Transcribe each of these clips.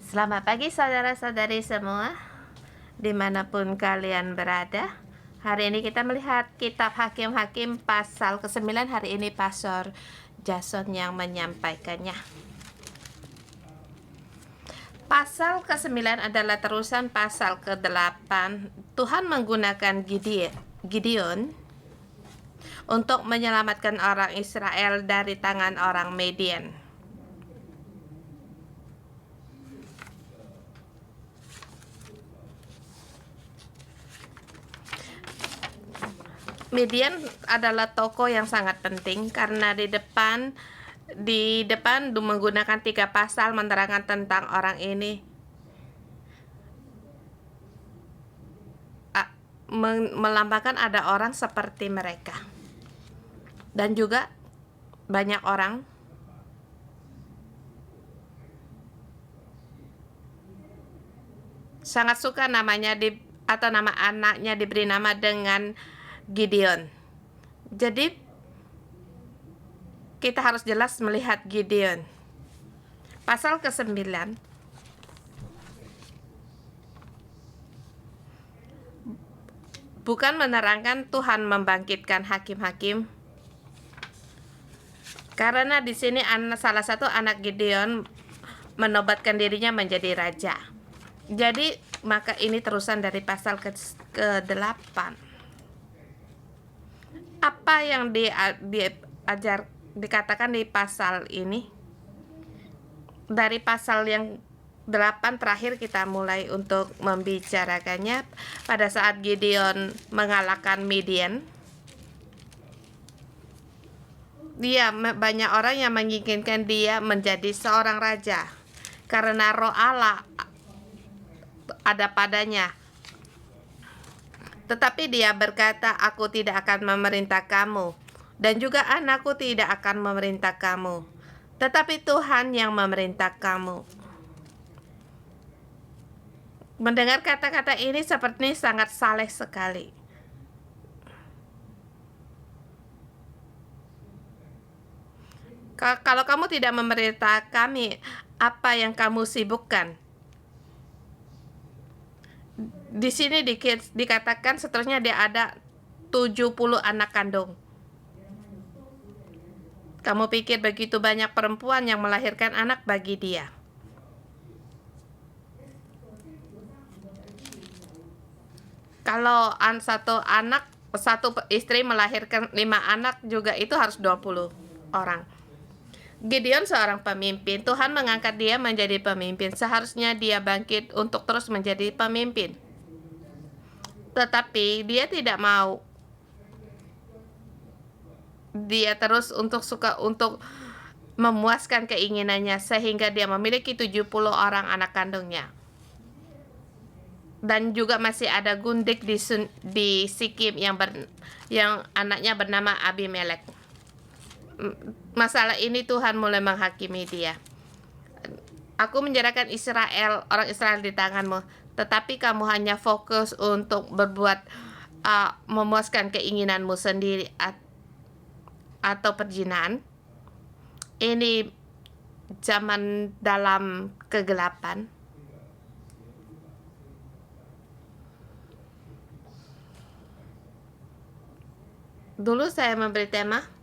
Selamat pagi saudara-saudari semua, dimanapun kalian berada. Hari ini kita melihat kitab Hakim-Hakim pasal ke-9. Hari ini Pastor Jason yang menyampaikannya. Pasal ke-9 adalah terusan pasal ke-8. Tuhan menggunakan Gideon untuk menyelamatkan orang Israel dari tangan orang Midian. Midian adalah tokoh yang sangat penting karena di depan menggunakan 3 pasal menerangkan tentang orang ini melambangkan ada orang seperti mereka, dan juga banyak orang sangat suka namanya atau nama anaknya diberi nama dengan Gideon. Jadi kita harus jelas melihat Gideon. Pasal ke-9 bukan menerangkan Tuhan membangkitkan hakim-hakim, karena di sini salah satu anak Gideon menobatkan dirinya menjadi raja. Jadi maka ini terusan dari pasal ke-8. Apa yang dikatakan di pasal ini? Dari pasal yang 8 terakhir kita mulai untuk membicarakannya. Pada saat Gideon mengalahkan Midian, banyak orang yang menginginkan dia menjadi seorang raja karena roh Allah ada padanya. Tetapi dia berkata, "Aku tidak akan memerintah kamu, dan juga anakku tidak akan memerintah kamu, tetapi Tuhan yang memerintah kamu." Mendengar kata-kata ini seperti sangat saleh sekali. Kalau kamu tidak memerintah kami, apa yang kamu sibukkan? Di sini dikatakan seterusnya dia ada 70 anak kandung. Kamu pikir begitu banyak perempuan yang melahirkan anak bagi dia? Kalau satu istri melahirkan 5 anak juga itu harus 20 orang. Gideon seorang pemimpin. Tuhan mengangkat dia menjadi pemimpin. Seharusnya dia bangkit untuk terus menjadi pemimpin. Tetapi dia tidak mau. Dia terus suka untuk memuaskan keinginannya sehingga dia memiliki 70 orang anak kandungnya. Dan juga masih ada gundik di Sikim yang anaknya bernama Abimelek. Masalah ini Tuhan mulai menghakimi dia. Aku menyerahkan orang Israel di tanganmu, tetapi kamu hanya fokus untuk berbuat memuaskan keinginanmu sendiri atau perzinaan. Ini zaman dalam kegelapan. Dulu saya memberi tema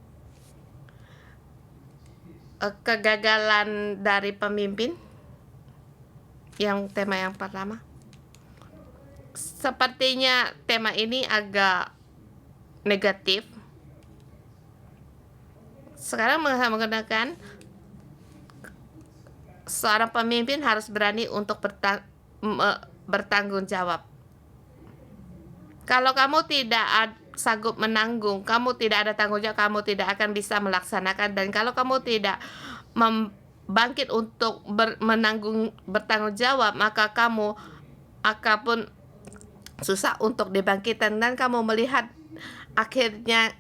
kegagalan dari pemimpin, yang tema yang pertama. Sepertinya tema ini agak negatif. Sekarang menggunakan seorang pemimpin harus berani untuk bertanggung jawab. Kalau kamu tidak sanggup menanggung, kamu tidak ada tanggung jawab, kamu tidak akan bisa melaksanakan. Dan kalau kamu tidak bangkit untuk bertanggung jawab, maka kamu akan susah untuk dibangkitkan. Dan kamu melihat akhirnya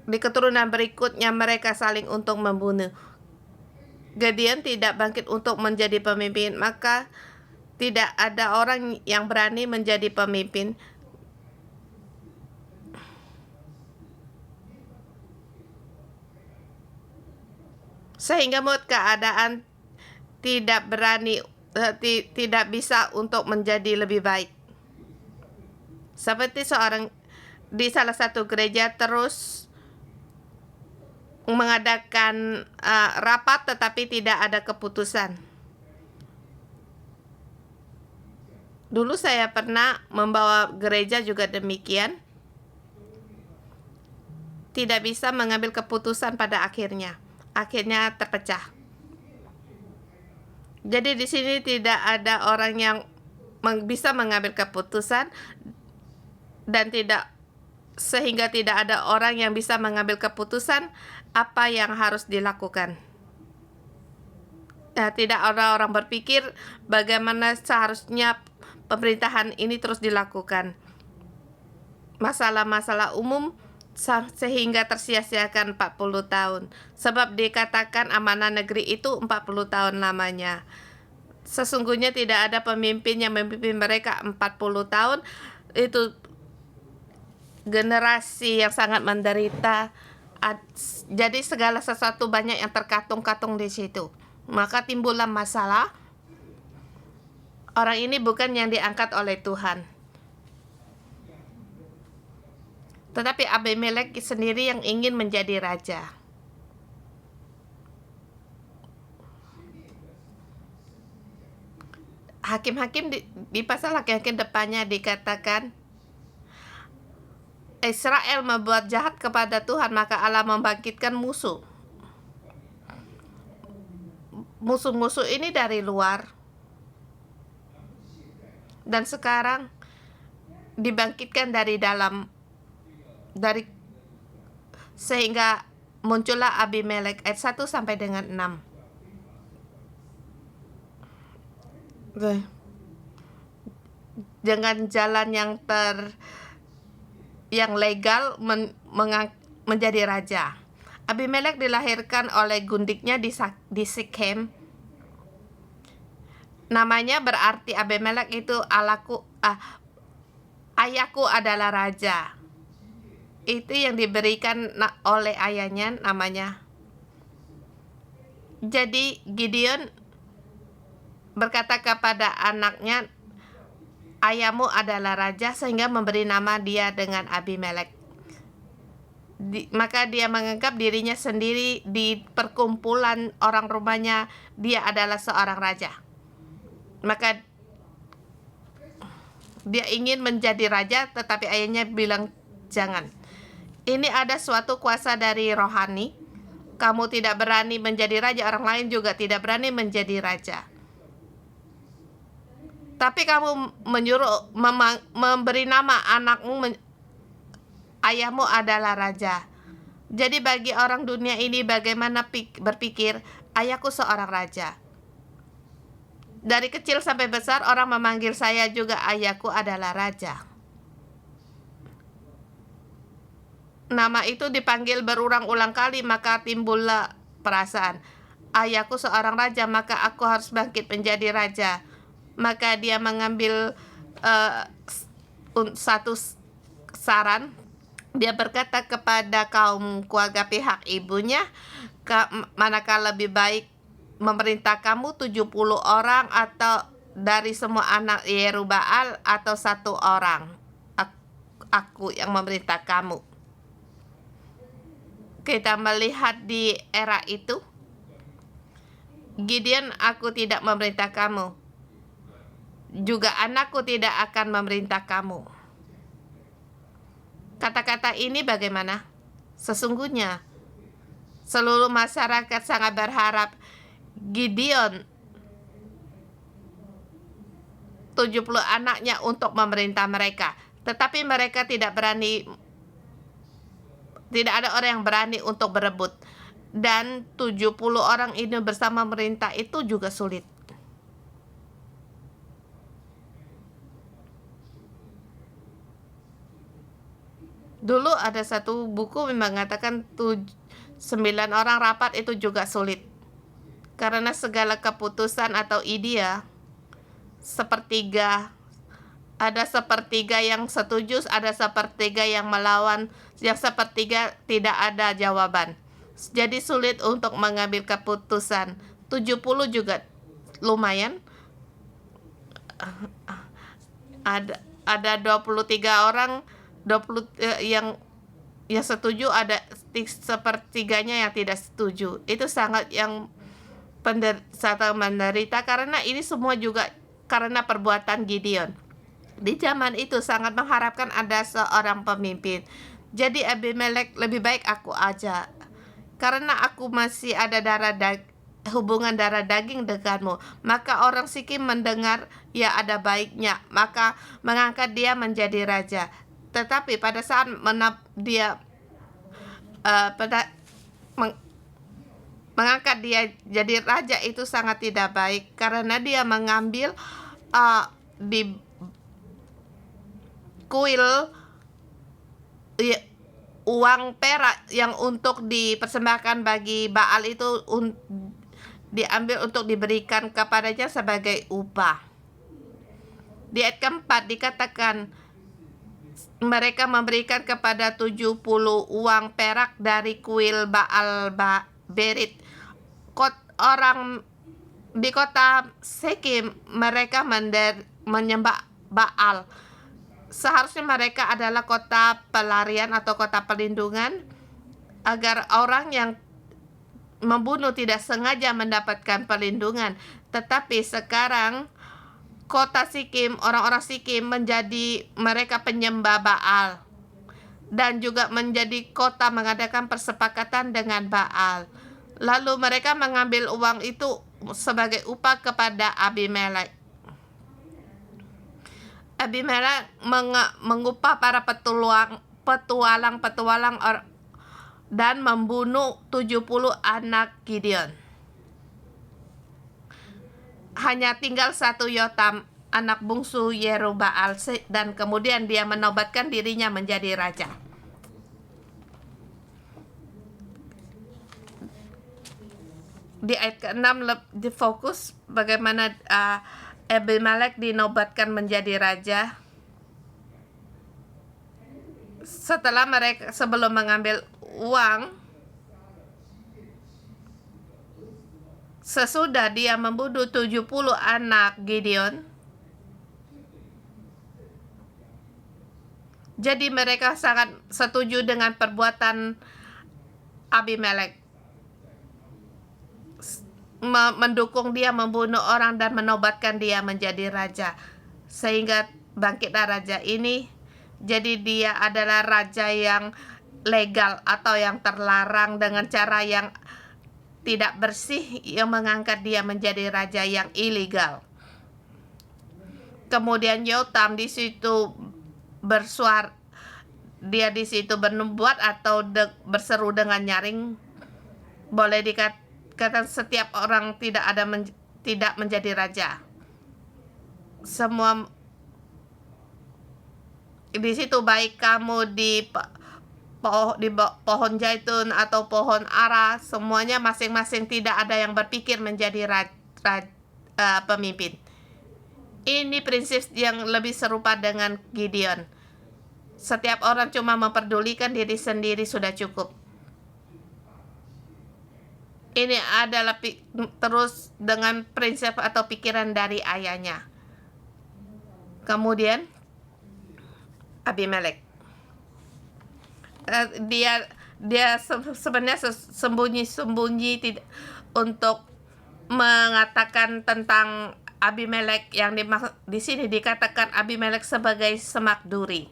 di keturunan berikutnya mereka saling untuk membunuh. Gideon tidak bangkit untuk menjadi pemimpin, maka tidak ada orang yang berani menjadi pemimpin. Sehingga keadaan tidak berani, tidak bisa untuk menjadi lebih baik. Seperti seorang di salah satu gereja terus mengadakan rapat tetapi tidak ada keputusan. Dulu saya pernah membawa gereja juga demikian. Tidak bisa mengambil keputusan pada akhirnya. Akhirnya terpecah. Jadi di sini tidak ada orang yang bisa mengambil keputusan dan sehingga tidak ada orang yang bisa mengambil keputusan apa yang harus dilakukan. Nah, tidak ada orang berpikir bagaimana seharusnya pemerintahan ini terus dilakukan. Masalah-masalah umum sehingga tersia-siakan 40 tahun. Sebab dikatakan amanah negeri itu 40 tahun lamanya. Sesungguhnya tidak ada pemimpin yang memimpin mereka 40 tahun. Itu generasi yang sangat menderita. Jadi segala sesuatu banyak yang terkatung-katung di situ. Maka timbullah masalah. Orang ini bukan yang diangkat oleh Tuhan. Tetapi Abimelek sendiri yang ingin menjadi raja. Hakim-hakim di pasal hakim-hakim depannya dikatakan, Israel membuat jahat kepada Tuhan, maka Allah membangkitkan musuh. Musuh-musuh ini dari luar. Dan sekarang dibangkitkan dari dalam, sehingga muncullah Abimelek ayat 1 sampai dengan 6. Dengan jalan yang legal menjadi raja. Abimelek dilahirkan oleh gundiknya di Sikhem. Namanya berarti Abimelek itu ayahku adalah raja. Itu yang diberikan oleh ayahnya namanya. Jadi Gideon berkata kepada anaknya, ayahmu adalah raja, sehingga memberi nama dia dengan Abimelek. Maka dia menganggap dirinya sendiri di perkumpulan orang rumahnya, dia adalah seorang raja. Maka dia ingin menjadi raja, tetapi ayahnya bilang jangan. Ini ada suatu kuasa dari rohani. Kamu tidak berani menjadi raja, orang lain juga tidak berani menjadi raja. Tapi kamu menyuruh memberi nama anakmu, ayahmu adalah raja. Jadi bagi orang dunia ini bagaimana berpikir, ayahku seorang raja. Dari kecil sampai besar orang memanggil saya juga ayahku adalah raja. Nama itu dipanggil berulang-ulang kali, maka timbullah perasaan, ayahku seorang raja, maka aku harus bangkit menjadi raja. Maka dia mengambil satu saran. Dia berkata kepada kaum keluarga pihak ibunya, manakah lebih baik memerintah kamu 70 orang atau dari semua anak Yerubaal, atau 1 orang? Aku yang memerintah kamu. Kita melihat di era itu, Gideon, aku tidak memerintah kamu. Juga anakku tidak akan memerintah kamu. Kata-kata ini bagaimana? Sesungguhnya seluruh masyarakat sangat berharap Gideon 70 anaknya untuk memerintah mereka. Tetapi mereka tidak berani. Tidak ada orang yang berani untuk berebut. Dan 70 orang ini bersama merintah itu juga sulit. Dulu ada satu buku mengatakan 9 orang rapat itu juga sulit. Karena segala keputusan atau ide sepertiga. Ada sepertiga yang setuju, ada sepertiga yang melawan, yang sepertiga tidak ada jawaban. Jadi sulit untuk mengambil keputusan. 70 juga lumayan. Ada 23 orang, 20 yang setuju, ada sepertiganya yang tidak setuju. Itu sangat sangat menderita, karena ini semua juga karena perbuatan Gideon. Di zaman itu sangat mengharapkan ada seorang pemimpin. Jadi Abimelek, lebih baik aku aja, karena aku masih ada hubungan darah daging denganmu. Maka orang Sikim mendengar ya ada baiknya, maka mengangkat dia menjadi raja. Tetapi pada saat dia mengangkat dia jadi raja, itu sangat tidak baik, karena dia mengambil di kuil uang perak yang untuk dipersembahkan bagi Baal itu diambil untuk diberikan kepadanya sebagai upah. Di ayat keempat dikatakan mereka memberikan kepada 70 uang perak dari kuil Baal Berit. Orang di kota Sekim, mereka menyembah Baal. Seharusnya mereka adalah kota pelarian atau kota perlindungan, agar orang yang membunuh tidak sengaja mendapatkan perlindungan. Tetapi sekarang kota Sikim, orang-orang Sikim menjadi mereka penyembah Baal, dan juga menjadi kota mengadakan persepakatan dengan Baal. Lalu mereka mengambil uang itu sebagai upah kepada Abimelek. Abimelek mengupah para petualang dan membunuh 70 anak Gideon. Hanya tinggal satu Yotam, anak bungsu Yerubbaal, dan kemudian dia menobatkan dirinya menjadi raja. Di ayat ke-6 difokus bagaimana Abimelek dinobatkan menjadi raja. Sebelum mengambil uang, sesudah dia membunuh 70 anak Gideon, jadi mereka sangat setuju dengan perbuatan Abimelek, mendukung dia membunuh orang dan menobatkan dia menjadi raja, sehingga bangkitlah raja ini. Jadi dia adalah raja yang legal atau yang terlarang dengan cara yang tidak bersih, yang mengangkat dia menjadi raja yang ilegal. Kemudian Yotam di situ bersuara, dia di situ bernubuat atau berseru dengan nyaring. Boleh dikatakan setiap orang tidak menjadi raja. Semua di situ, baik kamu di pohon zaitun atau pohon ara, semuanya masing-masing tidak ada yang berpikir menjadi pemimpin. Ini prinsip yang lebih serupa dengan Gideon. Setiap orang cuma memperdulikan diri sendiri sudah cukup. Ini adalah terus dengan prinsip atau pikiran dari ayahnya. Kemudian Abimelek, dia sebenarnya sembunyi-sembunyi untuk mengatakan tentang Abimelek, yang di sini dikatakan Abimelek sebagai semak duri.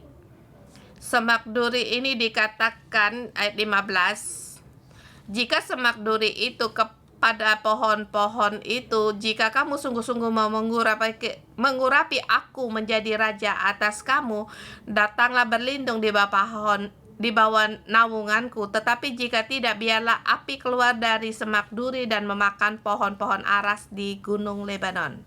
Semak duri ini dikatakan ayat 15, jika semak duri itu pada pohon-pohon itu, jika kamu sungguh-sungguh mau mengurapi aku menjadi raja atas kamu, datanglah berlindung di bawah naunganku. Tetapi jika tidak, biarlah api keluar dari semak duri dan memakan pohon-pohon aras di gunung Lebanon.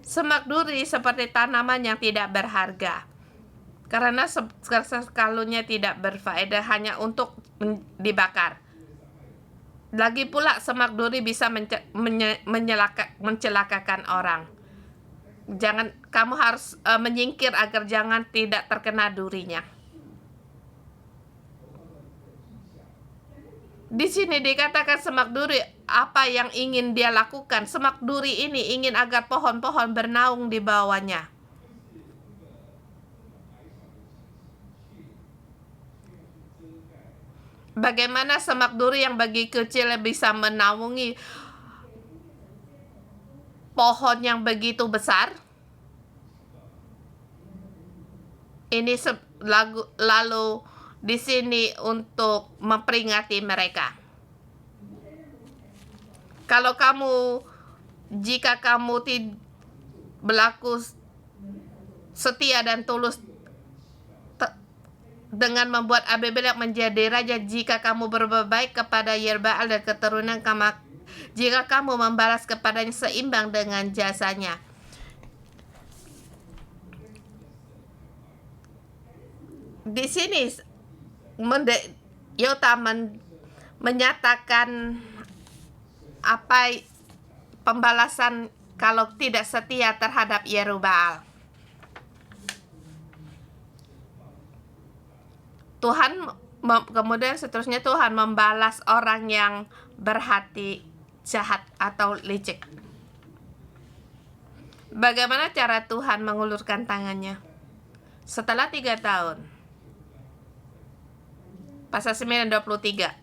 Semak duri seperti tanaman yang tidak berharga, karena sekalunya tidak berfaedah, hanya untuk dibakar. Lagi pula semak duri bisa mencelakakan orang. Kamu harus menyingkir agar jangan tidak terkena durinya. Di sini dikatakan semak duri, apa yang ingin dia lakukan? Semak duri ini ingin agar pohon-pohon bernaung di bawahnya. Bagaimana semak duri yang bagi kecil bisa menaungi pohon yang begitu besar? Ini lalu di sini untuk memperingati mereka. Kalau jika kamu berlaku setia dan tulus dengan membuat Abimelek menjadi raja, jika kamu berbuat baik kepada Yerbaal dan keturunan kamu, jika kamu membalas kepadanya seimbang dengan jasanya. Di sini Yotam menyatakan apa pembalasan kalau tidak setia terhadap Yerubbaal. Kemudian seterusnya Tuhan membalas orang yang berhati jahat atau licik. Bagaimana cara Tuhan mengulurkan tangannya? Setelah 3 tahun, pasal 9:23,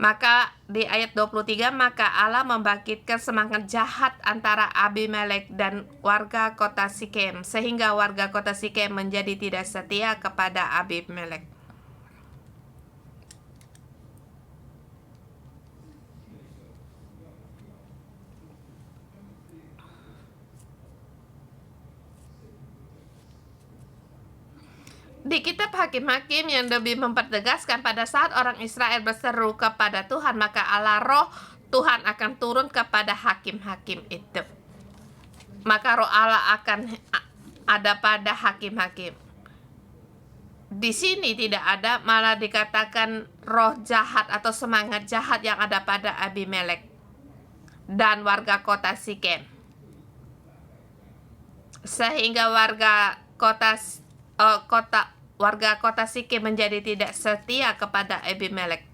maka di ayat 23, maka Allah membangkitkan semangat jahat antara Abimelek dan warga kota Sikem, sehingga warga kota Sikem menjadi tidak setia kepada Abimelek. Di kitab Hakim-Hakim yang lebih mempertegaskan, pada saat orang Israel berseru kepada Tuhan, maka Allah roh Tuhan akan turun kepada hakim-hakim itu. Maka roh Allah akan ada pada hakim-hakim. Di sini tidak ada, malah dikatakan roh jahat atau semangat jahat yang ada pada Abimelek dan warga kota Sikem. Sehingga warga kota Sikem menjadi tidak setia kepada Abimelek.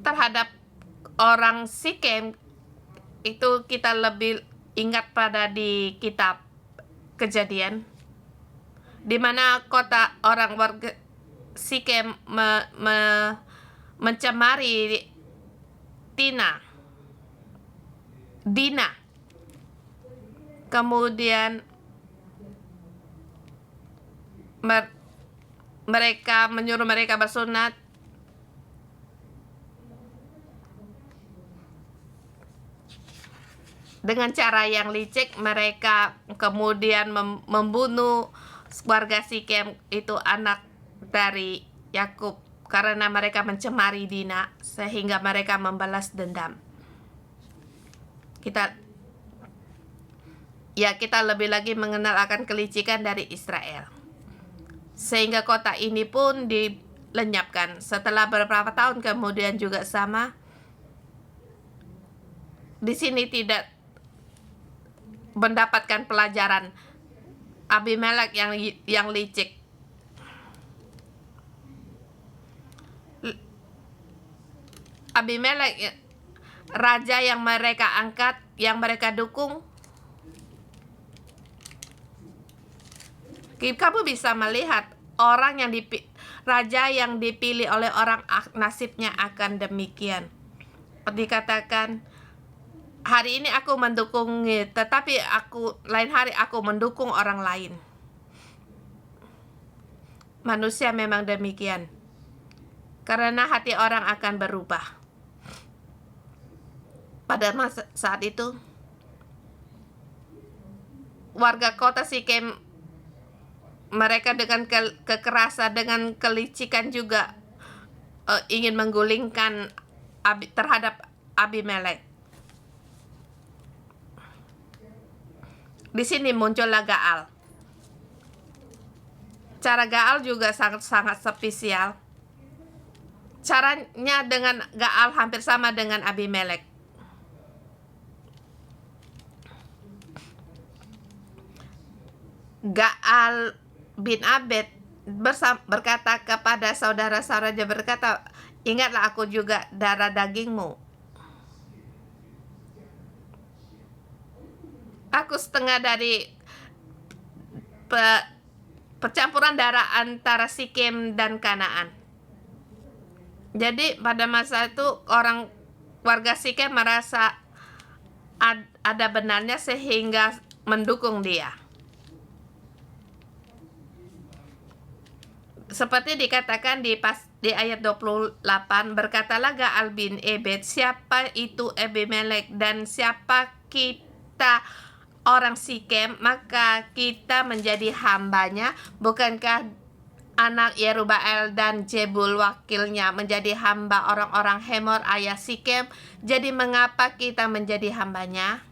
Terhadap orang Sikem itu kita lebih ingat pada di kitab Kejadian, di mana warga Sikem mencemari Dina. Kemudian mereka menyuruh mereka bersunat. Dengan cara yang licik, mereka kemudian membunuh warga Sikem, itu anak dari Yakub, karena mereka mencemari Dina, sehingga mereka membalas dendam. Kita lebih lagi mengenal akan kelicikan dari Israel, sehingga kota ini pun dilenyapkan. Setelah beberapa tahun kemudian juga sama. Di sini tidak mendapatkan pelajaran Abimelek yang licik. Abimelek, raja yang mereka angkat, yang mereka dukung. Kamu bisa melihat raja yang dipilih oleh orang, nasibnya akan demikian. Dikatakan, hari ini aku mendukung, tetapi lain hari aku mendukung orang lain. Manusia memang demikian, karena hati orang akan berubah. Pada saat itu, warga kota Sikem, mereka dengan kekerasan, dengan kelicikan juga ingin menggulingkan terhadap Abimelek. Di sini muncullah Gaal. Cara Gaal juga sangat spesial. Caranya dengan Gaal hampir sama dengan Abimelek. Gaal bin Abed berkata kepada saudara-saudaranya, berkata, ingatlah aku juga darah dagingmu. Aku setengah dari percampuran darah antara Sikem dan Kanaan. Jadi pada masa itu warga Sikem merasa ada benarnya sehingga mendukung dia. Seperti dikatakan di ayat 28, berkatalah Gaal bin Ebed, siapa itu Abimelek dan siapa kita orang Sikem, maka kita menjadi hambanya. Bukankah anak Yerubaal dan Jebul wakilnya menjadi hamba orang-orang Hemor ayah Sikem? Jadi mengapa kita menjadi hambanya?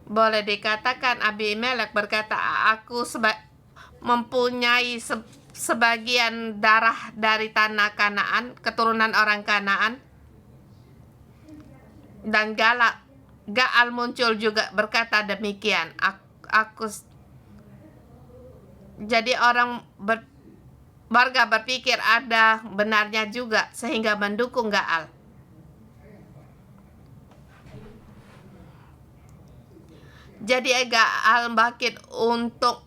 Boleh dikatakan Abimelek berkata, aku mempunyai sebagian darah dari tanah Kanaan, keturunan orang Kanaan. Dan Gaal muncul juga berkata demikian. Jadi warga berpikir ada benarnya juga sehingga mendukung Gaal. Jadi Gaal bangkit untuk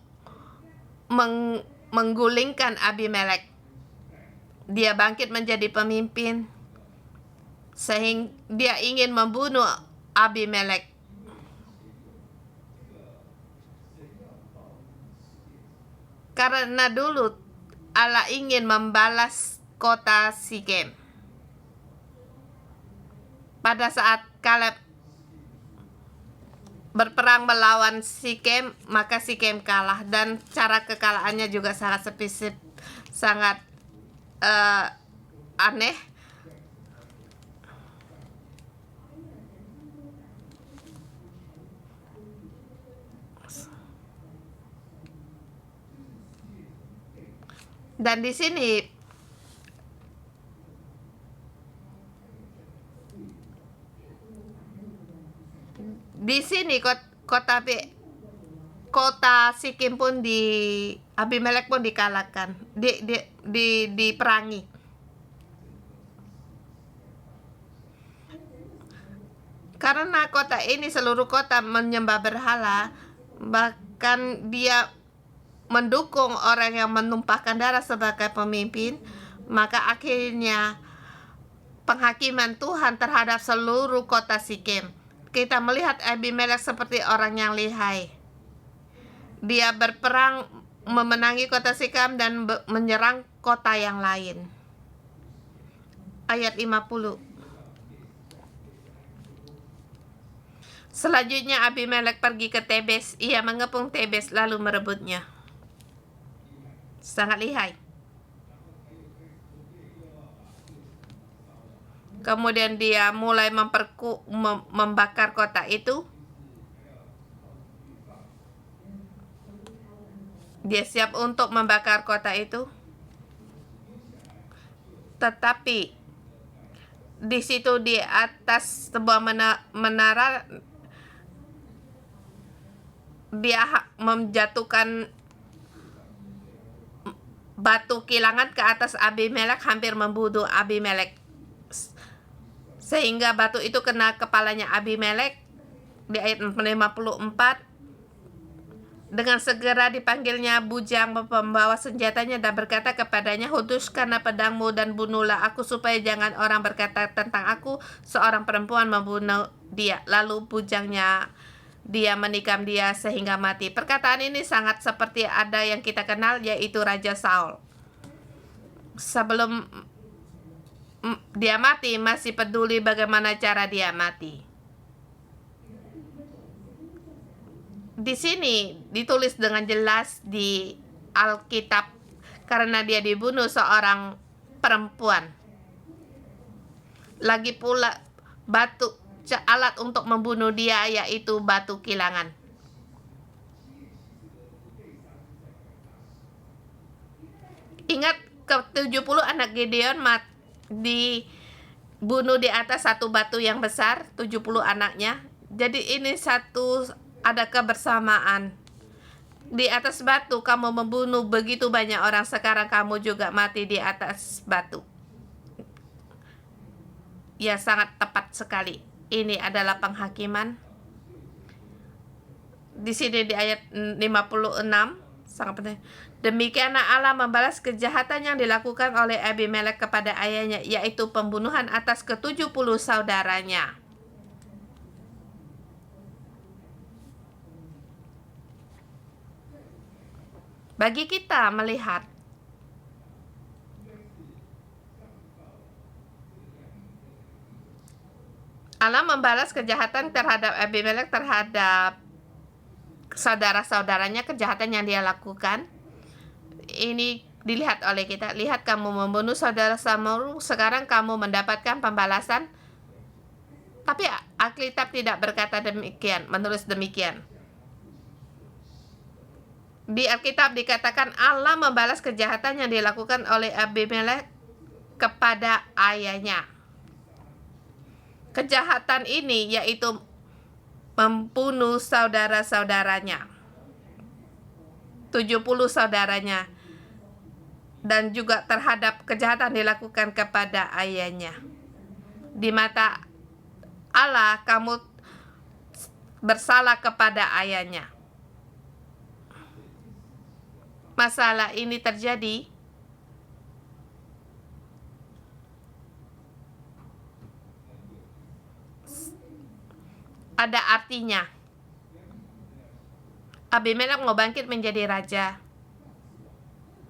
menggulingkan Abimelek. Dia bangkit menjadi pemimpin sehingga dia ingin membunuh Abimelek. Karena dulu Allah ingin membalas kota Sikem. Pada saat Kaleb berperang melawan Sikem, maka Sikem kalah, dan cara kekalahannya juga sangat spesifik, sangat aneh. Dan di sini kota Sikem pun Abimelek pun dikalahkan, diperangi. Karena kota ini seluruh kota menyembah berhala, bahkan dia mendukung orang yang menumpahkan darah sebagai pemimpin, maka akhirnya penghakiman Tuhan terhadap seluruh kota Sikem. Kita melihat Abimelek seperti orang yang lihai. Dia berperang memenangi kota Sikem dan menyerang kota yang lain. Ayat 50. Selanjutnya Abimelek pergi ke Tebes. Ia mengepung Tebes lalu merebutnya. Sangat lihai. Kemudian dia mulai membakar kota itu. Dia siap untuk membakar kota itu. Tetapi di situ di atas sebuah menara dia menjatuhkan batu kilangan ke atas Abimelek, hampir membunuh Abimelek. Sehingga batu itu kena kepalanya Abimelek. Di ayat 54, dengan segera dipanggilnya bujang pembawa senjatanya dan berkata kepadanya, huduskanlah pedangmu dan bunuhlah aku, supaya jangan orang berkata tentang aku, seorang perempuan membunuh dia. Lalu bujangnya dia menikam dia sehingga mati. Perkataan ini sangat seperti ada yang kita kenal, yaitu Raja Saul. Sebelum dia mati, masih peduli bagaimana cara dia mati. Di sini ditulis dengan jelas di Alkitab, karena dia dibunuh seorang perempuan. Lagi pula alat untuk membunuh dia yaitu batu kilangan. Ingat, ke-70 anak Gideon dibunuh di atas satu batu yang besar, 70 anaknya. Jadi ini ada kebersamaan. Di atas batu kamu membunuh begitu banyak orang, sekarang kamu juga mati di atas batu. Ya, sangat tepat sekali. Ini adalah penghakiman. Di sini di ayat 56 sangat penting. Demikianlah Allah membalas kejahatan yang dilakukan oleh Abimelek kepada ayahnya, yaitu pembunuhan atas ke-70 saudaranya. Bagi kita melihat Allah membalas kejahatan terhadap Abimelek, terhadap saudara-saudaranya, kejahatan yang dia lakukan. Ini dilihat oleh kita. Lihat, kamu membunuh saudara-saudaramu, sekarang kamu mendapatkan pembalasan. Tapi Alkitab tidak berkata demikian, menulis demikian. Di Alkitab dikatakan Allah membalas kejahatan yang dilakukan oleh Abimelek kepada ayahnya. Kejahatan ini yaitu membunuh saudara-saudaranya, 70 saudaranya, dan juga terhadap kejahatan dilakukan kepada ayahnya. Di mata Allah, kamu bersalah kepada ayahnya. Masalah ini terjadi ada artinya. Abimelek mau bangkit menjadi raja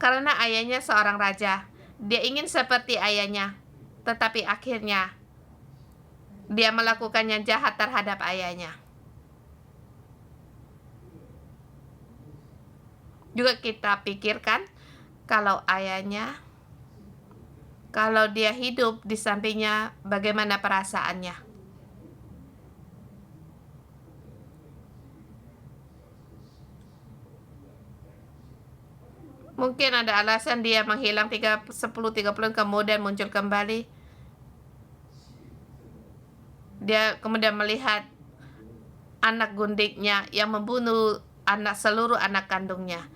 karena ayahnya seorang raja. Dia ingin seperti ayahnya, tetapi akhirnya dia melakukan yang jahat terhadap ayahnya. Juga kita pikirkan, kalau ayahnya, kalau dia hidup di sampingnya, bagaimana perasaannya? Mungkin ada alasan dia menghilang 10-30 kemudian muncul kembali. Dia kemudian melihat anak gundiknya yang membunuh seluruh anak kandungnya.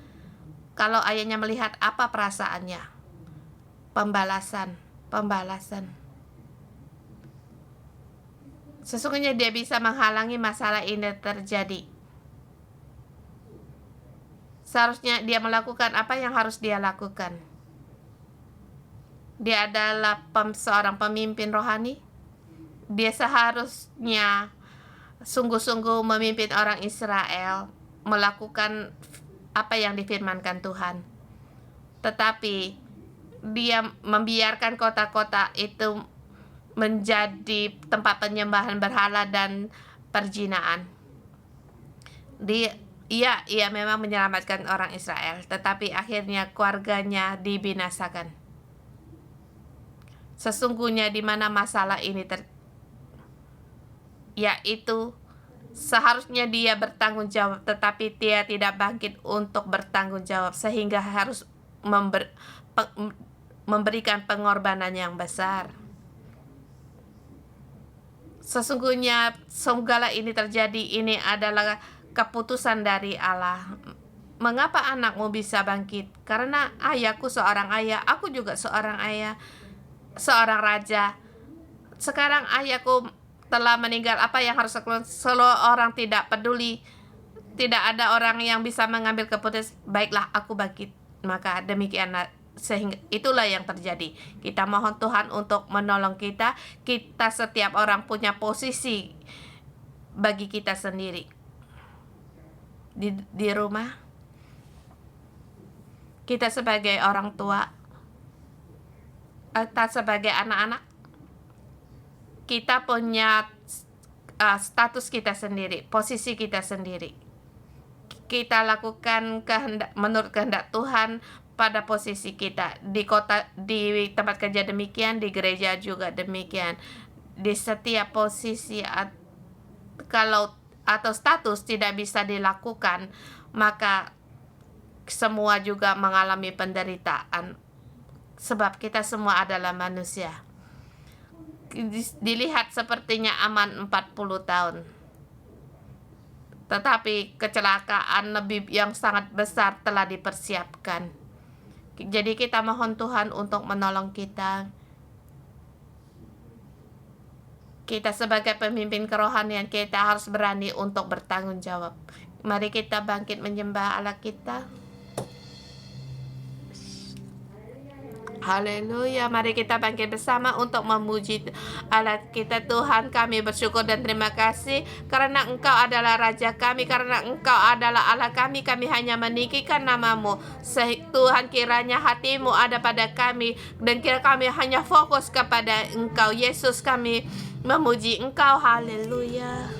Kalau ayahnya melihat, apa perasaannya? Pembalasan. Sesungguhnya dia bisa menghalangi masalah ini terjadi. Seharusnya dia melakukan apa yang harus dia lakukan. Dia adalah seorang pemimpin rohani. Dia seharusnya sungguh-sungguh memimpin orang Israel melakukan apa yang difirmankan Tuhan. Tetapi dia membiarkan kota-kota itu menjadi tempat penyembahan berhala dan perzinaan. Ia memang menyelamatkan orang Israel, tetapi akhirnya keluarganya dibinasakan. Sesungguhnya di mana masalah ini yaitu seharusnya dia bertanggung jawab, tetapi dia tidak bangkit untuk bertanggung jawab, sehingga harus memberikan pengorbanan yang besar. Sesungguhnya segala ini terjadi, ini adalah keputusan dari Allah. Mengapa anakmu bisa bangkit? Karena ayahku seorang ayah, aku juga seorang ayah, seorang raja. Sekarang ayahku telah meninggal, apa yang harus aku lakukan? Seluruh orang tidak peduli, tidak ada orang yang bisa mengambil keputusan. Baiklah, aku bangkit. Maka demikianlah, sehingga itulah yang terjadi. Kita mohon Tuhan untuk menolong kita. Kita setiap orang punya posisi bagi kita sendiri di rumah. Kita sebagai orang tua, kita sebagai anak-anak, kita punya status kita sendiri, posisi kita sendiri. Kita lakukan menurut kehendak Tuhan pada posisi kita. Di kota, di tempat kerja demikian, di gereja juga demikian. Di setiap posisi atau status tidak bisa dilakukan, maka semua juga mengalami penderitaan. Sebab kita semua adalah manusia. Dilihat sepertinya aman 40 tahun. tetapi kecelakaan lebih yang sangat besar telah dipersiapkan. Jadi kita mohon Tuhan untuk menolong kita. Kita sebagai pemimpin kerohanian, kita harus berani untuk bertanggung jawab. Mari kita bangkit menyembah Allah kita. Haleluya, mari kita bangkit bersama untuk memuji Allah kita. Tuhan, kami bersyukur dan terima kasih karena Engkau adalah Raja kami, karena Engkau adalah Allah kami. Kami hanya meninggikan nama-Mu. Tuhan, kiranya hati-Mu ada pada kami dan kira kami hanya fokus kepada Engkau. Yesus, kami memuji Engkau. Haleluya.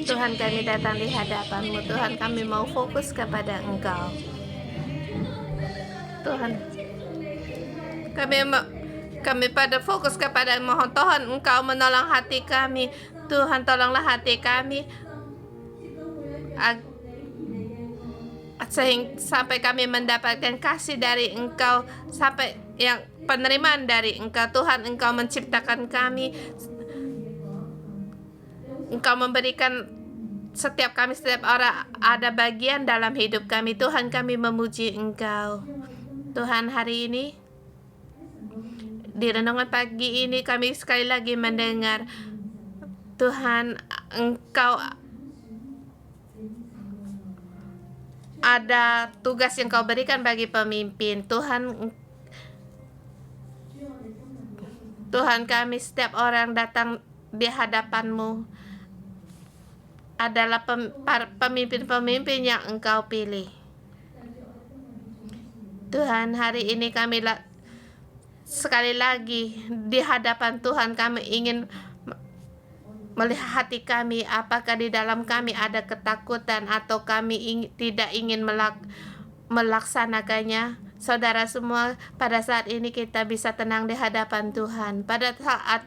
Tuhan, kami datang di hadapan-Mu. Tuhan, kami mau fokus kepada Engkau. Tuhan, kami pada fokus kepada mohon Tuhan Engkau menolong hati kami. Tuhan, tolonglah hati kami sampai kami mendapatkan kasih dari Engkau, sampai yang penerimaan dari Engkau. Tuhan, Engkau menciptakan kami, Engkau memberikan setiap orang ada bagian dalam hidup kami. Tuhan, kami memuji Engkau. Tuhan, hari ini di renungan pagi ini kami sekali lagi mendengar, Tuhan, Engkau ada tugas yang Kau berikan bagi pemimpin. Tuhan, kami setiap orang datang di hadapan-Mu adalah pemimpin-pemimpin yang Engkau pilih. Tuhan, hari ini kami sekali lagi di hadapan Tuhan, kami ingin melihat hati kami, apakah di dalam kami ada ketakutan atau kami tidak ingin melaksanakannya. Saudara semua, pada saat ini kita bisa tenang di hadapan Tuhan. Pada saat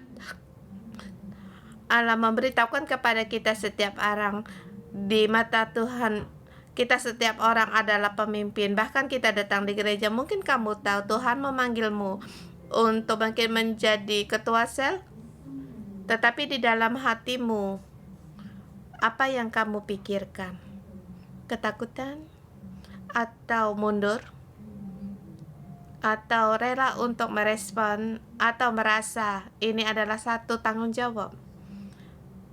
Allah memberitahukan kepada kita setiap orang, di mata Tuhan kita setiap orang adalah pemimpin. Bahkan kita datang di gereja, mungkin kamu tahu Tuhan memanggilmu untuk mungkin menjadi ketua sel, tetapi di dalam hatimu apa yang kamu pikirkan? Ketakutan? Atau mundur? Atau rela untuk merespon? Atau merasa ini adalah satu tanggung jawab?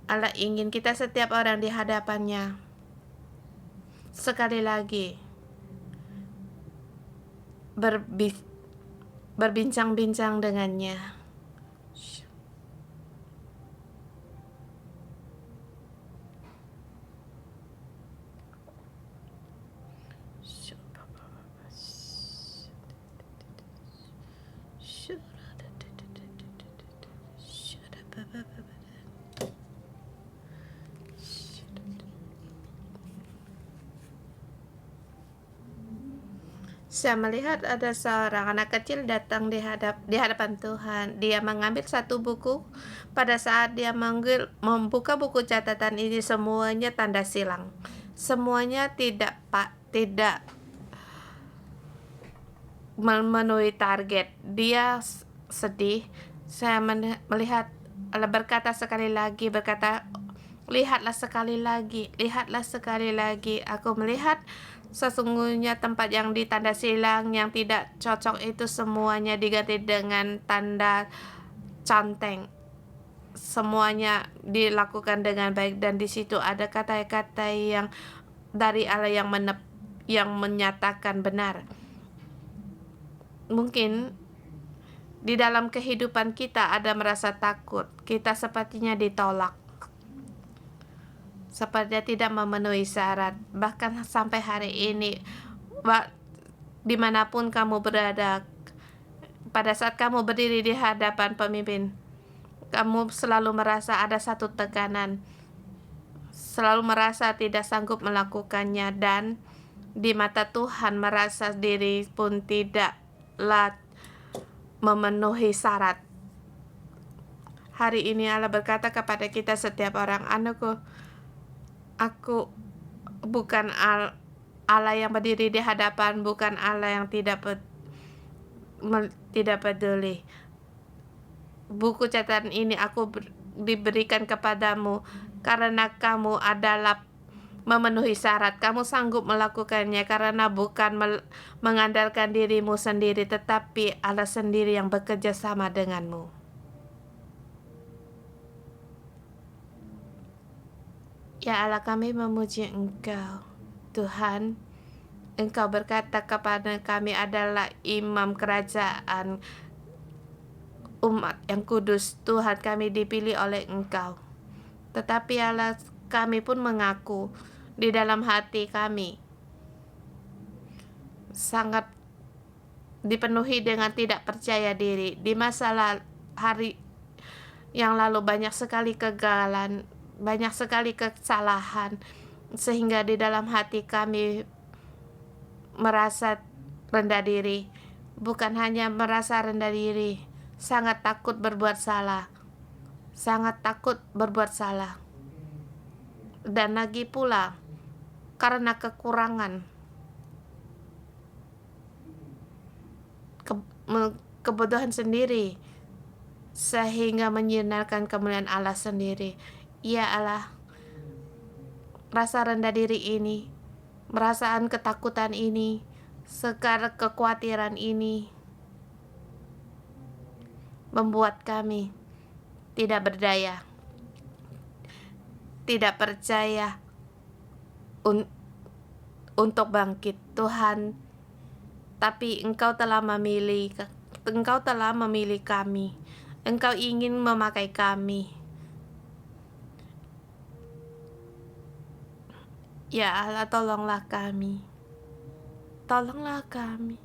Allah ingin kita setiap orang di hadapannya sekali lagi berbincang-bincang dengannya. Saya melihat ada seorang anak kecil datang di hadapan Tuhan. Dia mengambil satu buku. Pada saat dia membuka buku catatan ini, semuanya tanda silang. Semuanya tidak memenuhi target. Dia sedih. Saya melihat Allah berkata sekali lagi, lihatlah sekali lagi. Aku melihat sesungguhnya tempat yang ditanda silang yang tidak cocok itu semuanya diganti dengan tanda conteng. Semuanya dilakukan dengan baik, dan di situ ada kata-kata yang dari Allah yang menyatakan benar. Mungkin di dalam kehidupan kita ada merasa takut, kita sepertinya ditolak, sepertinya tidak memenuhi syarat. Bahkan sampai hari ini, dimanapun kamu berada, pada saat kamu berdiri di hadapan pemimpin, kamu selalu merasa ada satu tekanan, selalu merasa tidak sanggup melakukannya, dan di mata Tuhan merasa diri pun tidaklah memenuhi syarat. Hari ini Allah berkata kepada kita setiap orang, anakku, Aku bukan Allah yang berdiri di hadapan, bukan Allah yang tidak peduli. Buku catatan ini aku diberikan kepadamu karena kamu adalah memenuhi syarat. Kamu sanggup melakukannya karena bukan mengandalkan dirimu sendiri, tetapi Allah sendiri yang bekerja sama denganmu. Ya Allah, kami memuji Engkau. Tuhan, Engkau berkata kepada kami adalah imam kerajaan, umat yang kudus. Tuhan, kami dipilih oleh Engkau. Tetapi Allah, kami pun mengaku di dalam hati kami sangat dipenuhi dengan tidak percaya diri. Di masa hari yang lalu banyak sekali kegagalan, banyak sekali kesalahan, sehingga di dalam hati kami merasa rendah diri. Bukan hanya merasa rendah diri, sangat takut berbuat salah, sangat takut berbuat salah. Dan lagi pula, karena kekurangan, kebodohan sendiri, sehingga menyinarkan kemuliaan Allah sendiri. Ya Allah, rasa rendah diri ini, perasaan ketakutan ini, segala kekhawatiran ini membuat kami tidak berdaya, tidak percaya untuk bangkit. Tuhan, tapi Engkau telah memilih kami. Engkau ingin memakai kami. Ya Allah, tolonglah kami. Tolonglah kami.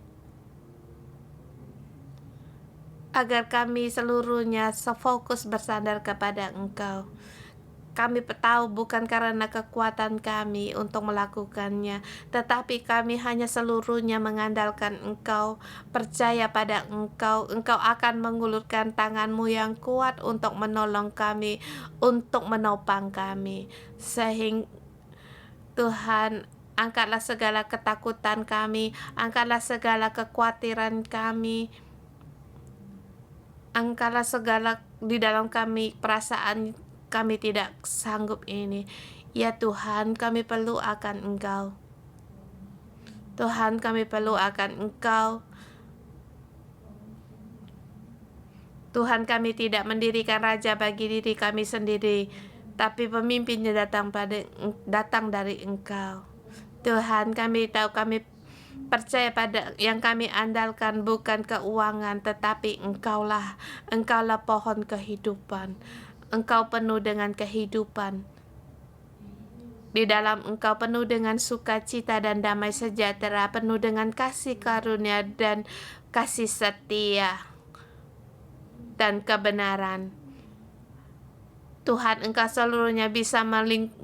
Agar kami seluruhnya sefokus bersandar kepada Engkau. Kami tahu bukan karena kekuatan kami untuk melakukannya, tetapi kami hanya seluruhnya mengandalkan Engkau, percaya pada Engkau. Engkau akan mengulurkan tangan-Mu yang kuat untuk menolong kami, untuk menopang kami. Sehingga Tuhan, angkatlah segala ketakutan kami, angkatlah segala kekhawatiran kami, angkatlah segala di dalam kami perasaan kami tidak sanggup ini. Ya Tuhan, kami perlu akan Engkau. Tuhan, kami perlu akan Engkau. Tuhan, kami tidak mendirikan raja bagi diri kami sendiri, tapi pemimpinnya datang dari Engkau. Tuhan, kami tahu, kami percaya pada yang kami andalkan bukan keuangan, tetapi Engkaulah pohon kehidupan. Engkau penuh dengan kehidupan. Di dalam Engkau penuh dengan sukacita dan damai sejahtera, penuh dengan kasih karunia dan kasih setia dan kebenaran. Tuhan, Engkau seluruhnya bisa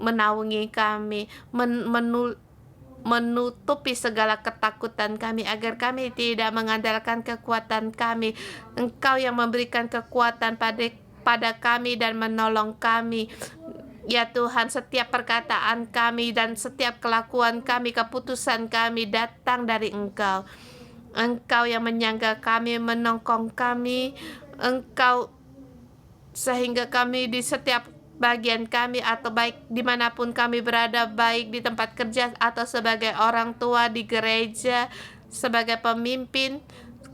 menaungi kami, menutupi segala ketakutan kami, agar kami tidak mengandalkan kekuatan kami. Engkau yang memberikan kekuatan pada kami dan menolong kami. Ya Tuhan, setiap perkataan kami dan setiap kelakuan kami, keputusan kami datang dari Engkau. Engkau yang menyangga kami, menongkong kami. Engkau sehingga kami di setiap bagian kami, atau baik dimanapun kami berada, baik di tempat kerja atau sebagai orang tua di gereja, sebagai pemimpin,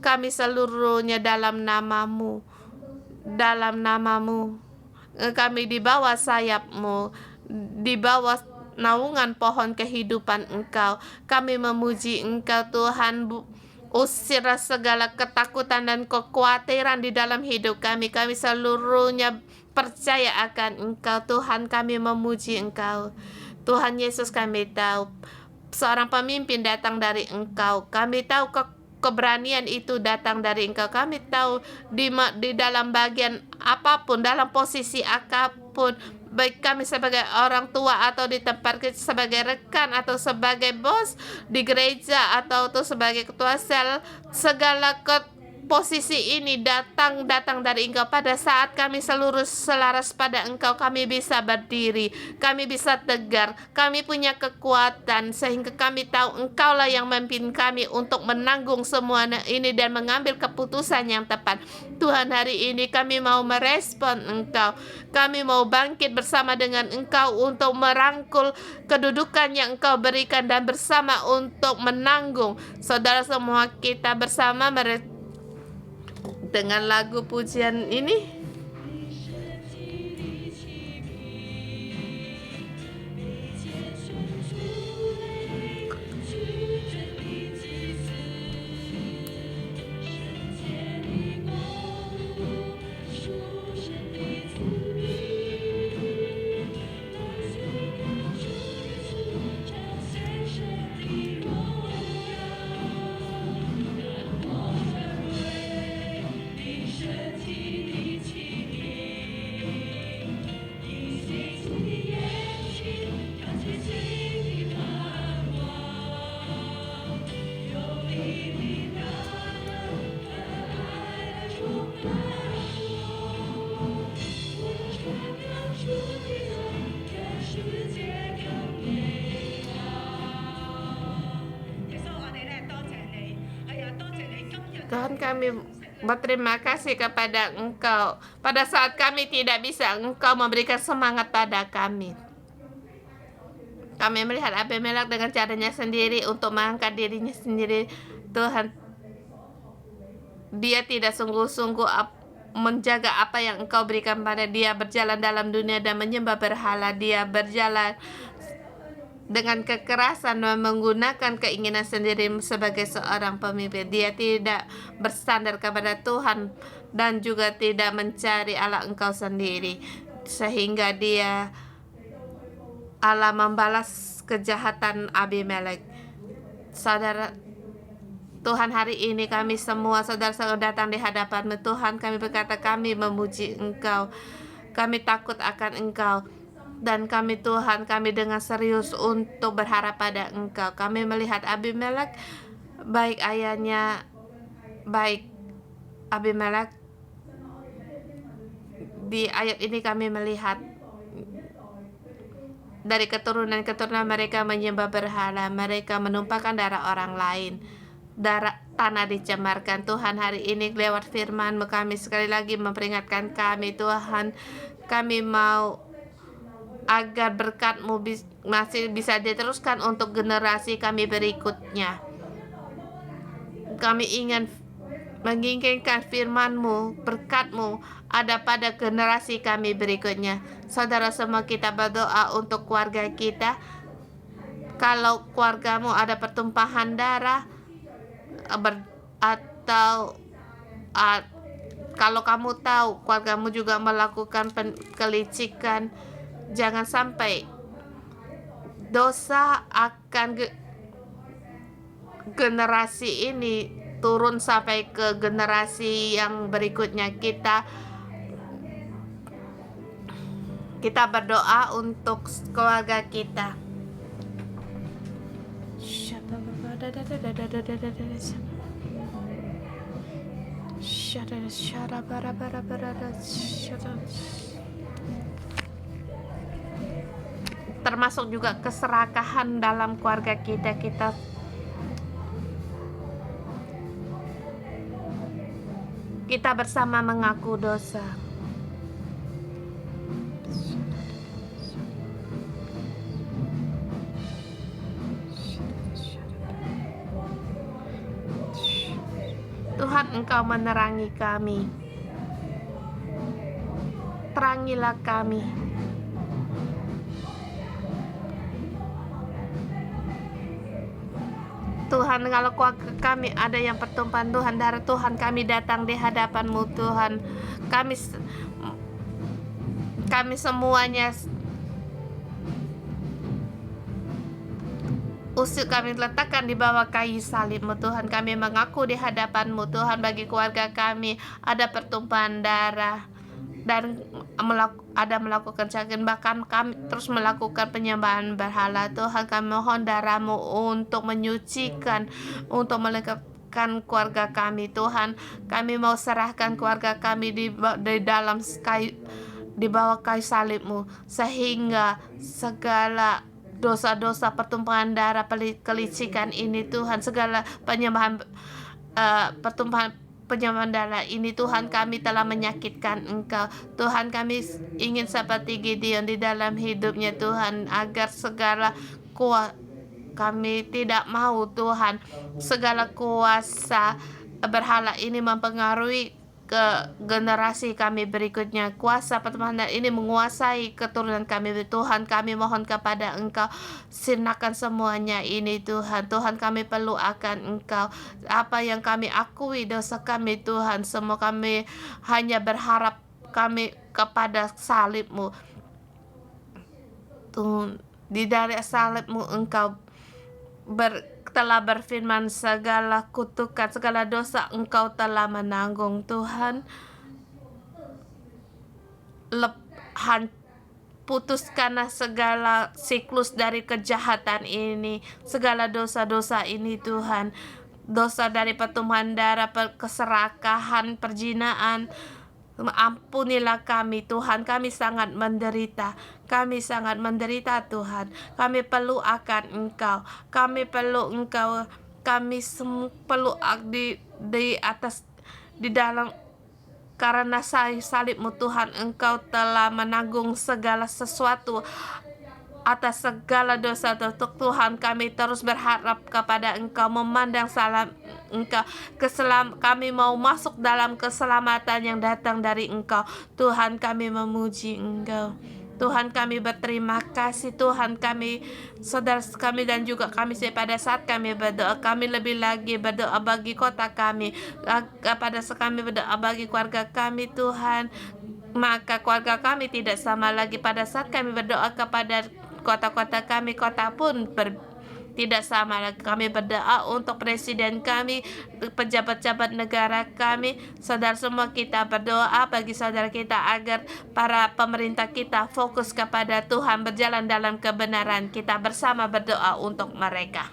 kami seluruhnya dalam nama-Mu. Dalam nama-Mu, kami di bawah sayap-Mu, di bawah naungan pohon kehidupan Engkau. Kami memuji Engkau Tuhan. Usir segala ketakutan dan kekhawatiran di dalam hidup kami. Kami seluruhnya percaya akan Engkau Tuhan. Kami memuji Engkau Tuhan Yesus. Kami tahu seorang pemimpin datang dari Engkau. Kami tahu keberanian itu datang dari Engkau. Kami tahu di dalam bagian apapun, dalam posisi apapun, baik kami sebagai orang tua atau di tempat kerja, sebagai rekan atau sebagai bos di gereja atau sebagai ketua sel, segala posisi ini datang dari Engkau. Pada saat kami seluruh selaras pada Engkau, kami bisa berdiri, kami bisa tegar, kami punya kekuatan, sehingga kami tahu Engkaulah yang memimpin kami untuk menanggung semua ini dan mengambil keputusan yang tepat. Tuhan, hari ini kami mau merespon Engkau. Kami mau bangkit bersama dengan Engkau untuk merangkul kedudukan yang Engkau berikan dan bersama untuk menanggung. Saudara semua, kita bersama dengan lagu pujian ini. kami berterima kasih kepada Engkau. Pada saat kami tidak bisa, Engkau memberikan semangat pada kami. Kami melihat Abimelek dengan caranya sendiri untuk mengangkat dirinya sendiri. Tuhan, dia tidak sungguh-sungguh menjaga apa yang Engkau berikan pada dia, berjalan dalam dunia dan menyembah berhala. Dia berjalan dengan kekerasan dan menggunakan keinginan sendiri sebagai seorang pemimpin. Dia tidak bersandar kepada Tuhan dan juga tidak mencari Allah Engkau sendiri, sehingga Allah membalas kejahatan Abimelek. Saudara Tuhan, hari ini kami semua saudara-saudara datang di hadapan-Mu. Tuhan, kami berkata kami memuji Engkau, kami takut akan Engkau, dan kami Tuhan, kami dengan serius untuk berharap pada Engkau. Kami melihat Abimelek, baik ayahnya, baik Abimelek. Di ayat ini kami melihat dari keturunan mereka menyembah berhala, mereka menumpahkan darah orang lain, tanah dicemarkan. Tuhan, hari ini lewat firman-Mu kami sekali lagi memperingatkan kami, Tuhan, kami mau agar berkat-Mu masih bisa diteruskan untuk generasi kami berikutnya. Kami menginginkan firman-Mu, berkat-Mu ada pada generasi kami berikutnya. Saudara semua, kita berdoa untuk keluarga kita. Kalau keluargamu ada pertumpahan darah, atau kalau kamu tahu keluargamu juga melakukan kelicikan, jangan sampai dosa akan generasi ini turun sampai ke generasi yang berikutnya. Kita berdoa untuk keluarga kita. Termasuk juga keserakahan dalam keluarga kita. Kita bersama mengaku dosa. Tuhan, Engkau menerangi kami. Terangilah kami. Tuhan, kalau kami ada yang pertumpahan Tuhan, darah Tuhan, kami datang di hadapan-Mu, Tuhan. Kami semuanya kami letakkan di bawah kayu salib-Mu, Tuhan. Kami mengaku di hadapan-Mu, Tuhan, bagi keluarga kami ada pertumpahan darah dan ada melakukan cakin, bahkan kami terus melakukan penyembahan berhala. Tuhan, kami mohon darah-Mu untuk menyucikan, untuk melengkapkan keluarga kami. Tuhan, kami mau serahkan keluarga kami di dalam kayu, di bawah kayu salib-Mu, sehingga segala dosa-dosa pertumpahan darah, kelicikan ini, Tuhan, segala penyembahan darah ini, Tuhan, kami telah menyakitkan Engkau. Tuhan, kami ingin seperti Gideon di dalam hidupnya, Tuhan, agar segala kami tidak mau, Tuhan, segala kuasa berhala ini mempengaruhi ke generasi kami berikutnya. Kuasa pertemanan ini menguasai keturunan kami. Tuhan, kami mohon kepada Engkau, sirnakan semuanya ini, Tuhan. Tuhan, kami perlu akan Engkau. Apa yang kami akui dosa kami, Tuhan, semua kami hanya berharap kami kepada salib-Mu. Tuhan, di dari salib-Mu Engkau telah berfirman, segala kutukan, segala dosa Engkau telah menanggung, Tuhan. Putuskanlah segala siklus dari kejahatan ini, segala dosa-dosa ini, Tuhan. Dosa dari pertumpahan darah, keserakahan, perzinaan. Ampunilah kami, Tuhan. Kami sangat menderita. Kami sangat menderita, Tuhan. Kami perlu akan Engkau. Kami perlu Engkau. Kami perlu di atas di dalam karena salibmu Tuhan, Engkau telah menanggung segala sesuatu atas segala dosa. Tuhan, kami terus berharap kepada Engkau, memandang salam Engkau, kami mau masuk dalam keselamatan yang datang dari Engkau. Tuhan, kami memuji Engkau. Tuhan, kami berterima kasih. Tuhan, kami, saudara kami dan juga kami pada saat kami berdoa, kami lebih lagi berdoa bagi kota kami. Pada saat kami berdoa bagi keluarga kami, Tuhan, maka keluarga kami tidak sama lagi. Pada saat kami berdoa kepada kota-kota kami, kota pun tidak sama lagi. Kami berdoa untuk presiden kami, pejabat-pejabat negara kami, saudara semua kita berdoa bagi saudara kita agar para pemerintah kita fokus kepada Tuhan, berjalan dalam kebenaran. Kita bersama berdoa untuk mereka.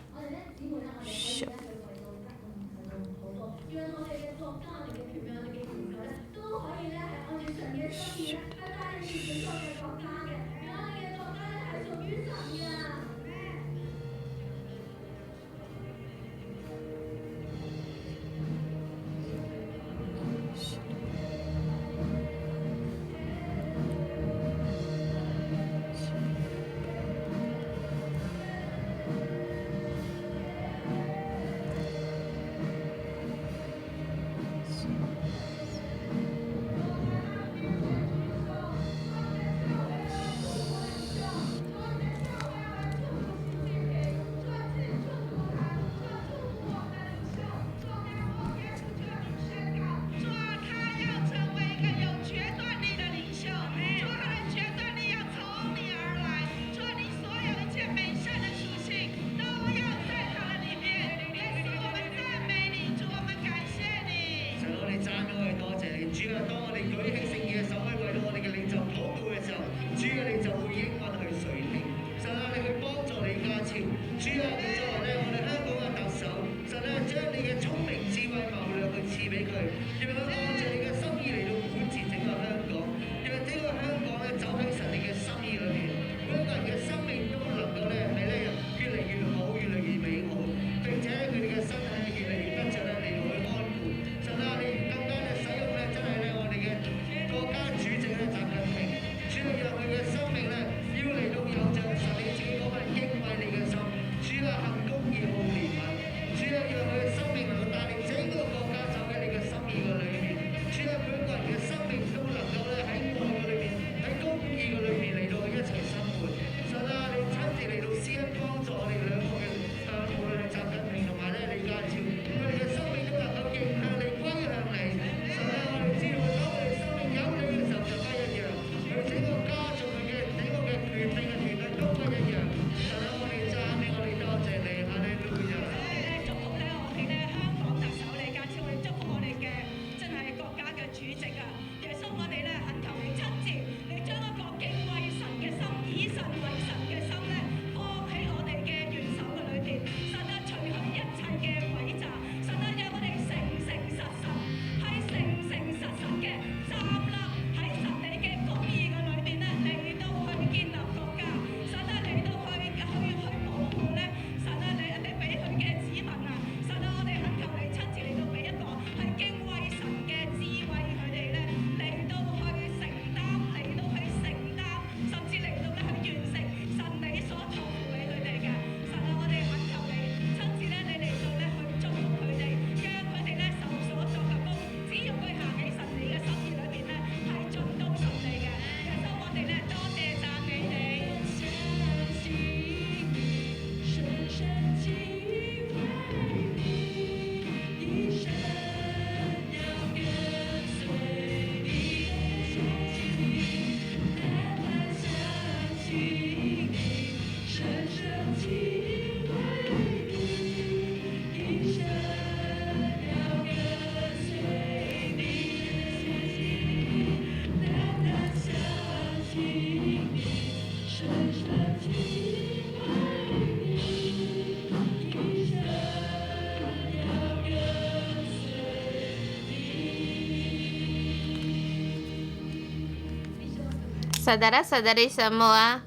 Saudara-saudari semua,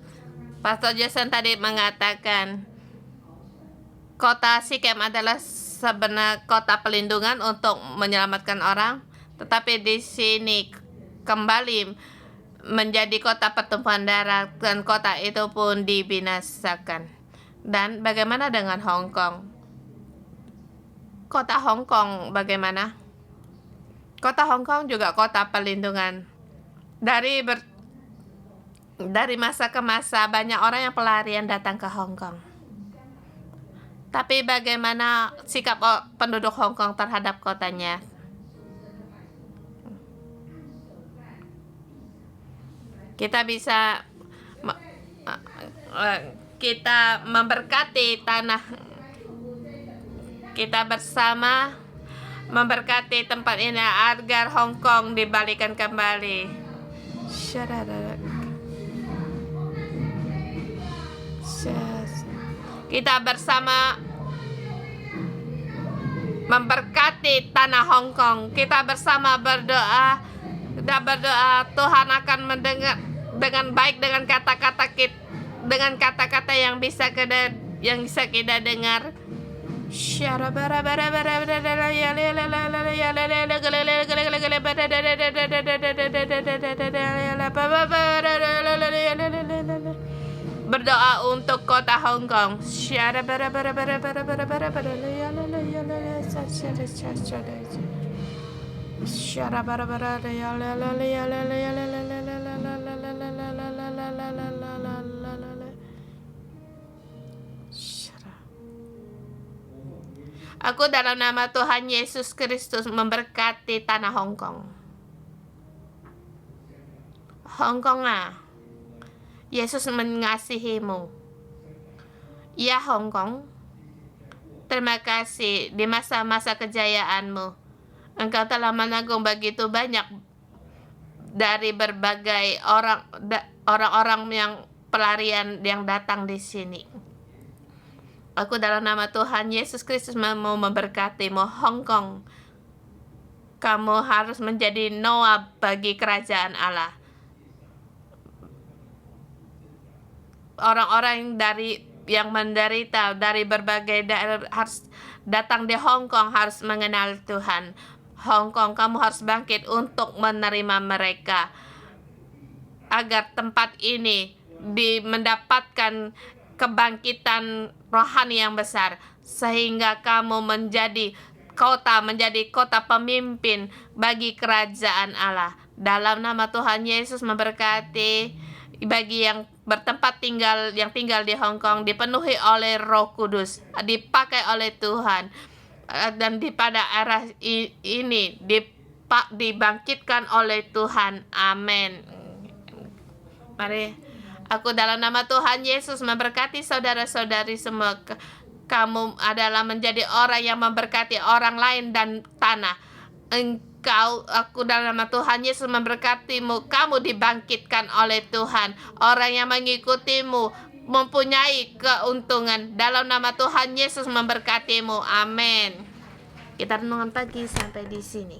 Pastor Jason tadi mengatakan kota Sikem adalah sebenarnya kota pelindungan untuk menyelamatkan orang. tetapi di sini kembali menjadi kota pertumpahan darah dan kota itu pun dibinasakan. Dan bagaimana dengan Hong Kong? Kota Hong Kong bagaimana? Kota Hong Kong juga kota perlindungan. Dari masa ke masa banyak orang yang pelarian datang ke Hong Kong. Tapi bagaimana sikap penduduk Hong Kong terhadap kotanya? Kita bisa kita memberkati tanah kita bersama, memberkati tempat ini agar Hong Kong dibalikan kembali. Kita bersama memberkati tanah Hong Kong. Kita bersama berdoa dan berdoa Tuhan akan mendengar dengan baik dengan kata-kata yang bisa kita dengar. Berdoa untuk kota Hong Kong. Aku dalam nama Tuhan Yesus Kristus memberkati tanah Hong Kong. Hong Kong Yesus mengasihimu. Ya Hong Kong, terima kasih di masa-masa kejayaanmu. Engkau telah menanggung begitu banyak dari berbagai orang-orang yang pelarian yang datang di sini. Aku dalam nama Tuhan Yesus Kristus mau memberkatimu. Hong Kong, kamu harus menjadi Noah bagi kerajaan Allah. Orang-orang yang menderita dari berbagai daerah harus datang di Hong Kong, harus mengenal Tuhan. Hong Kong, kamu harus bangkit untuk menerima mereka agar tempat ini mendapatkan kebangkitan rohani yang besar, sehingga kamu menjadi kota pemimpin bagi kerajaan Allah. Dalam nama Tuhan Yesus memberkati bagi yang tinggal di Hong Kong, dipenuhi oleh Roh Kudus, dipakai oleh Tuhan, dan pada era ini dibangkitkan oleh Tuhan. Amin. Mari, aku dalam nama Tuhan Yesus memberkati saudara-saudari semua. Kamu adalah menjadi orang yang memberkati orang lain dan tanah. Aku dalam nama Tuhan Yesus memberkatimu. Kamu dibangkitkan oleh Tuhan. Orang yang mengikutimu mempunyai keuntungan. Dalam nama Tuhan Yesus memberkatimu. Amin. Kita renungan pagi sampai di sini.